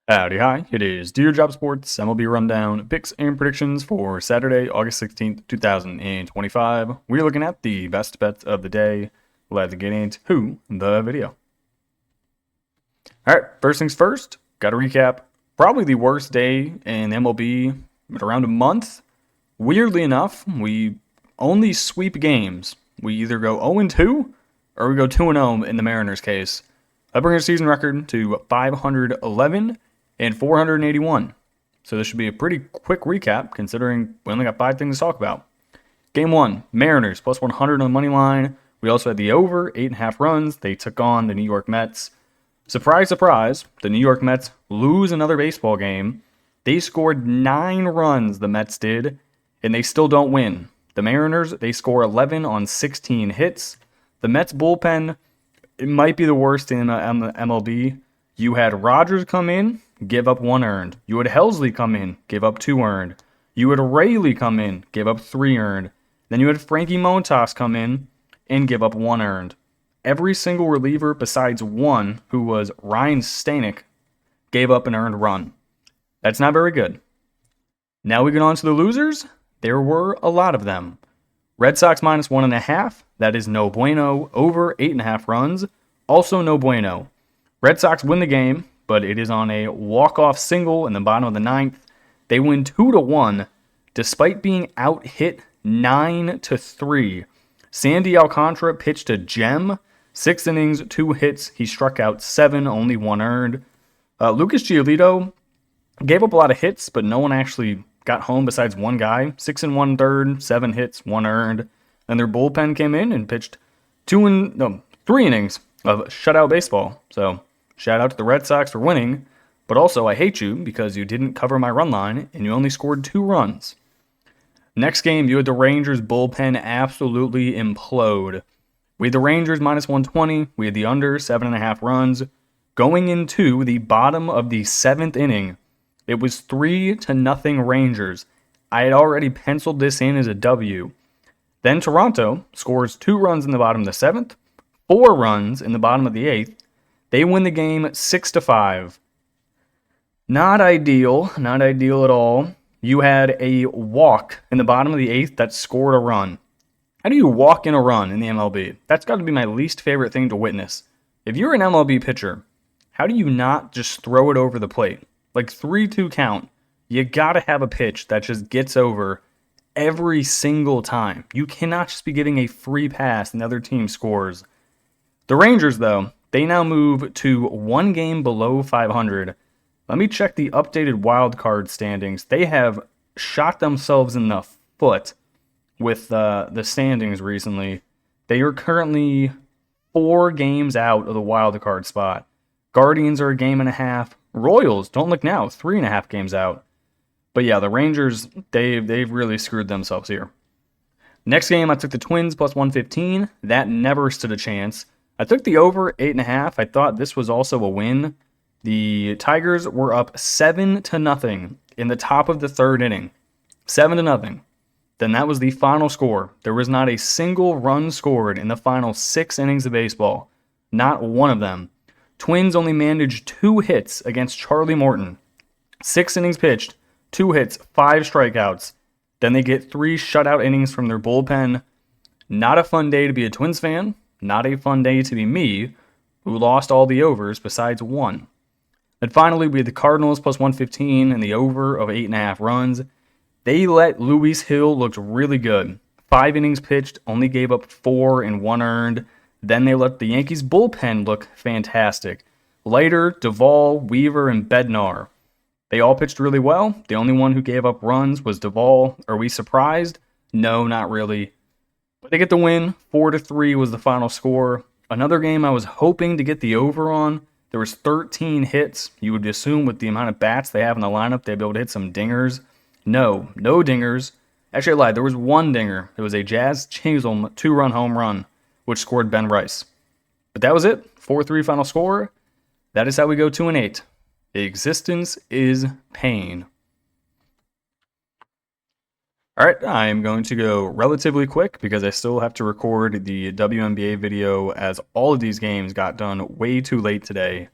Howdy, hi. It is Dear Job Sports MLB Rundown, picks and predictions for Saturday, August 16th, 2025. We're looking at the best bets of the day. Let's get into the video. All right, first things first, got to recap probably the worst day in MLB in around a month. Weirdly enough, we only sweep games. We either go 0-2 or we go 2-0 in the Mariners case. That brings our season record to 511 and 481. So this should be a pretty quick recap considering we only got 5 things to talk about. Game 1, Mariners plus 100 on the money line. We also had the over, 8.5 runs. They took on the New York Mets. Surprise, surprise, the New York Mets lose another baseball game. They scored 9 runs, the Mets did, and they still don't win. The Mariners, they score 11 on 16 hits. The Mets bullpen, it might be the worst in MLB. You had Rogers come in, give up 1 earned. You had Helsley come in, give up 2 earned. You had Rayleigh come in, give up 3 earned. Then you had Frankie Montas come in and give up 1 earned. Every single reliever besides one, who was Ryan Stanek, gave up an earned run. That's not very good. Now we get on to the losers. There were a lot of them. Red Sox minus 1.5. That is no bueno. Over 8.5 runs. Also no bueno. Red Sox win the game, but it is on a walk-off single in the bottom of the 9th. They win 2-1, despite being out-hit 9-3. Sandy Alcantara pitched a gem. 6 innings, 2 hits. He struck out 7, only 1 earned. Lucas Giolito gave up a lot of hits, but no one actually got home besides one guy. 6 1/3, 7 hits, 1 earned. And their bullpen came in and pitched 3 innings of shutout baseball. So shout out to the Red Sox for winning, but also I hate you because you didn't cover my run line and you only scored 2 runs. Next game, you had the Rangers bullpen absolutely implode. We had the Rangers minus 120. We had the under 7.5 runs. Going into the bottom of the 7th inning, it was 3-0 Rangers. I had already penciled this in as a W. Then Toronto scores 2 runs in the bottom of the 7th, 4 runs in the bottom of the 8th. They win the game 6-5. Not ideal at all. You had a walk in the bottom of the 8th that scored a run. How do you walk in a run in the MLB? That's got to be my least favorite thing to witness. If you're an MLB pitcher, how do you not just throw it over the plate? Like 3-2 count, you got to have a pitch that just gets over every single time. You cannot just be getting a free pass and the other team scores. The Rangers, though, they now move to 1 game below 500. Let me check the updated wild card standings. They have shot themselves in the foot with the standings recently. They are currently 4 games out of the wild card spot. Guardians are a game and a half. Royals, don't look now, 3.5 games out. But yeah, the Rangers, they've really screwed themselves here. Next game, I took the Twins plus 115. That never stood a chance. I took the over 8.5. I thought this was also a win. The Tigers were up 7-0 in the top of the 3rd inning. 7-0. Then that was the final score. There was not a single run scored in the final 6 innings of baseball. Not one of them. Twins only managed 2 hits against Charlie Morton. 6 innings pitched, 2 hits, 5 strikeouts. Then they get 3 shutout innings from their bullpen. Not a fun day to be a Twins fan. Not a fun day to be me, who lost all the overs besides 1. And finally, we had the Cardinals plus 115 and the over of 8.5 runs. They let Luis Hill look really good. 5 innings pitched, only gave up 4 and 1 earned. Then they let the Yankees bullpen look fantastic. Leiter, Duvall, Weaver, and Bednar. They all pitched really well. The only one who gave up runs was Duvall. Are we surprised? No, not really. But they get the win. 4-3 was the final score. Another game I was hoping to get the over on. There was 13 hits. You would assume with the amount of bats they have in the lineup, they'd be able to hit some dingers. No dingers. Actually, I lied. There was 1 dinger. It was a Jazz Chisholm 2-run home run, which scored Ben Rice. But that was it. 4-3 final score. That is how we go 2-8. Existence is pain. All right, I am going to go relatively quick because I still have to record the WNBA video as all of these games got done way too late today.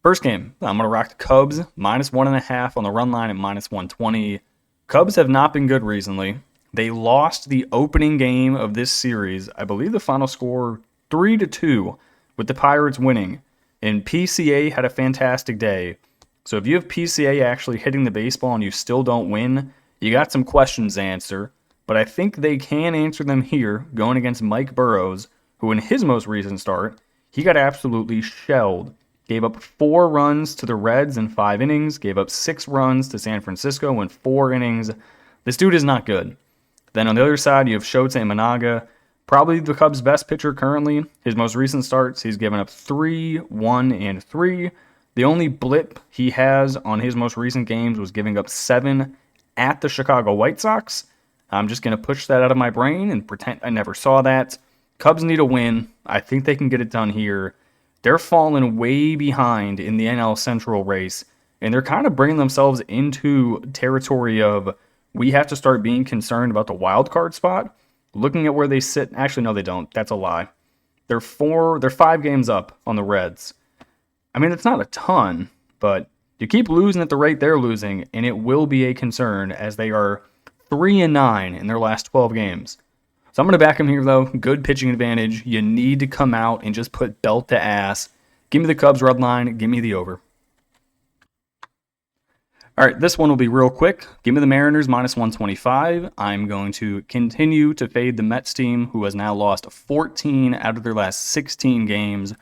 First game, I'm going to rock the Cubs, -1.5 on the run line at -120. Cubs have not been good recently. They lost the opening game of this series. I believe the final score 3-2 with the Pirates winning. And PCA had a fantastic day. So if you have PCA actually hitting the baseball and you still don't win, you got some questions to answer. But I think they can answer them here going against Mike Burrows, who in his most recent start, he got absolutely shelled. Gave up 4 runs to the Reds in 5 innings, gave up 6 runs to San Francisco in 4 innings. This dude is not good. Then on the other side, you have Shota Imanaga, probably the Cubs' best pitcher currently. His most recent starts, he's given up 3, 1, and 3. The only blip he has on his most recent games was giving up 7 at the Chicago White Sox. I'm just going to push that out of my brain and pretend I never saw that. Cubs need a win. I think they can get it done here. They're falling way behind in the NL Central race, and they're kind of bringing themselves into territory of we have to start being concerned about the wild card spot. Looking at where they sit, actually, no, they don't. That's a lie. They're 5 games up on the Reds. I mean, it's not a ton, but you keep losing at the rate they're losing, and it will be a concern as they are 3-9 in their last 12 games. So I'm going to back them here, though. Good pitching advantage. You need to come out and just put belt to ass. Give me the Cubs run line. Give me the over. All right, this one will be real quick. Give me the Mariners -125. I'm going to continue to fade the Mets team, who has now lost 14 out of their last 16 games.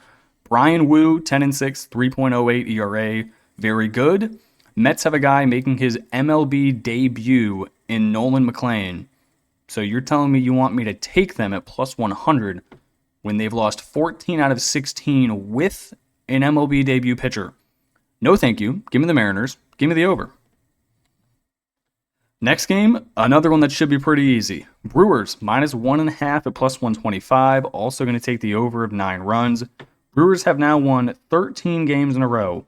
Brian Wu, 10-6, 3.08 ERA. Very good. Mets have a guy making his MLB debut in Nolan McLean. So you're telling me you want me to take them at +100 when they've lost 14 out of 16 with an MLB debut pitcher? No thank you. Give me the Mariners. Give me the over. Next game, another one that should be pretty easy. Brewers, -1.5 at +125. Also going to take the over of 9 runs. Brewers have now won 13 games in a row.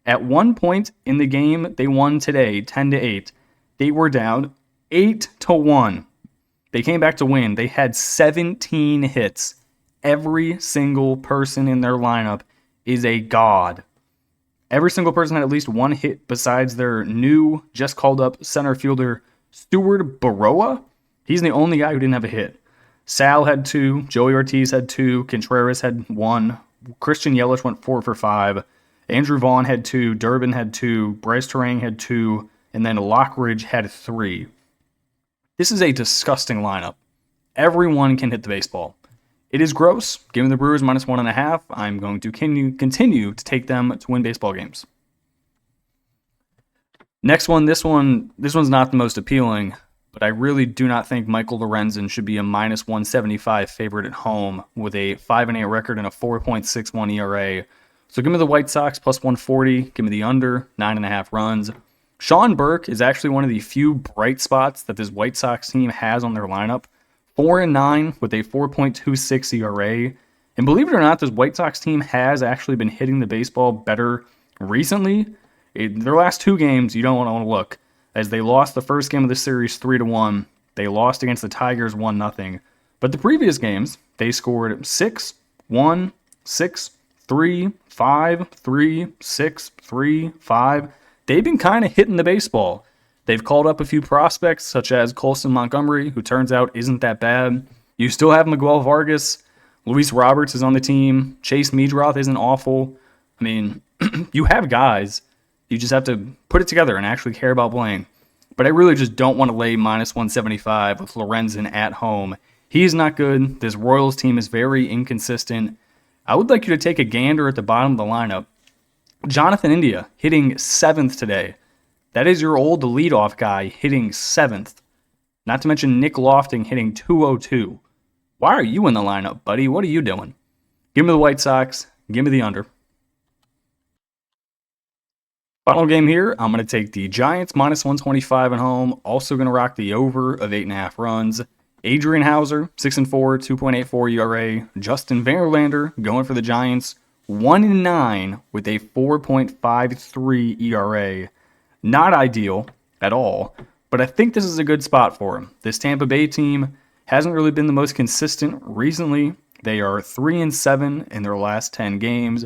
At one point in the game they won today, 10-8, they were down 8-1. They came back to win. They had 17 hits. Every single person in their lineup is a god. Every single person had at least one hit besides their new, just called up center fielder, Stuart Baroa. He's the only guy who didn't have a hit. Sal had 2, Joey Ortiz had 2, Contreras had 1, Christian Yelich went 4 for 5, Andrew Vaughn had 2, Durbin had 2, Bryce Terang had 2, and then Lockridge had 3. This is a disgusting lineup. Everyone can hit the baseball. It is gross. Given the Brewers -1.5, I'm going to continue to take them to win baseball games. Next one, this one's not the most appealing, but I really do not think Michael Lorenzen should be a -175 favorite at home with a 5-8 record and a 4.61 ERA. So give me the White Sox +140. Give me the under 9.5 runs. Sean Burke is actually one of the few bright spots that this White Sox team has on their lineup. 4-9 with a 4.26 ERA. And believe it or not, this White Sox team has actually been hitting the baseball better recently. In their last 2 games, you don't want to look, as they lost the first game of the series 3-1. They lost against the Tigers 1-0. But the previous games, they scored 6, 1, 6, 3, 5, 3, 6, 3, 5. They've been kind of hitting the baseball. They've called up a few prospects, such as Colson Montgomery, who turns out isn't that bad. You still have Miguel Vargas. Luis Roberts is on the team. Chase Meadroth isn't awful. I mean, you have guys. You just have to put it together and actually care about playing. But I really just don't want to lay -175 with Lorenzen at home. He's not good. This Royals team is very inconsistent. I would like you to take a gander at the bottom of the lineup. Jonathan India hitting 7th today. That is your old leadoff guy hitting 7th. Not to mention Nick Lofting hitting 202. Why are you in the lineup, buddy? What are you doing? Give me the White Sox. Give me the under. Final game here, I'm going to take the Giants -125 at home. Also going to rock the over of 8.5 runs. Adrian Hauser, 6-4, 2.84 ERA. Justin Verlander going for the Giants, 1-9 with a 4.53 ERA. Not ideal at all, but I think this is a good spot for him. This Tampa Bay team hasn't really been the most consistent recently. They are 3-7 in their last 10 games.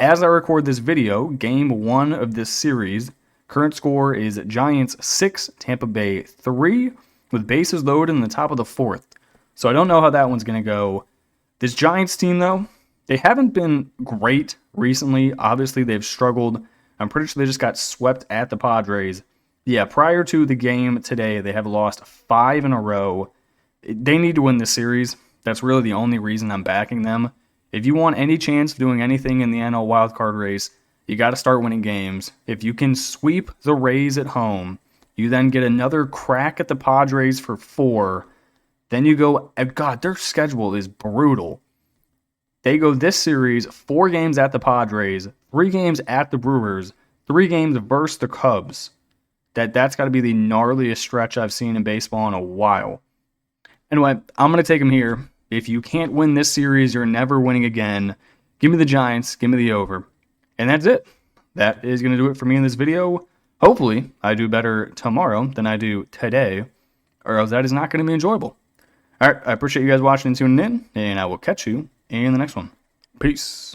As I record this video, game 1 of this series, current score is Giants 6, Tampa Bay 3, with bases loaded in the top of the 4th. So I don't know how that one's going to go. This Giants team, though, they haven't been great recently. Obviously, they've struggled. I'm pretty sure they just got swept at the Padres. Yeah, prior to the game today, they have lost 5 in a row. They need to win this series. That's really the only reason I'm backing them. If you want any chance of doing anything in the NL wildcard race, you got to start winning games. If you can sweep the Rays at home, you then get another crack at the Padres for 4. Then you go, God, their schedule is brutal. They go this series, 4 games at the Padres, 3 games at the Brewers, 3 games versus the Cubs. That's got to be the gnarliest stretch I've seen in baseball in a while. Anyway, I'm going to take them here. If you can't win this series, you're never winning again. Give me the Giants. Give me the over. And that's it. That is going to do it for me in this video. Hopefully, I do better tomorrow than I do today, or else that is not going to be enjoyable. All right, I appreciate you guys watching and tuning in, and I will catch you in the next one. Peace.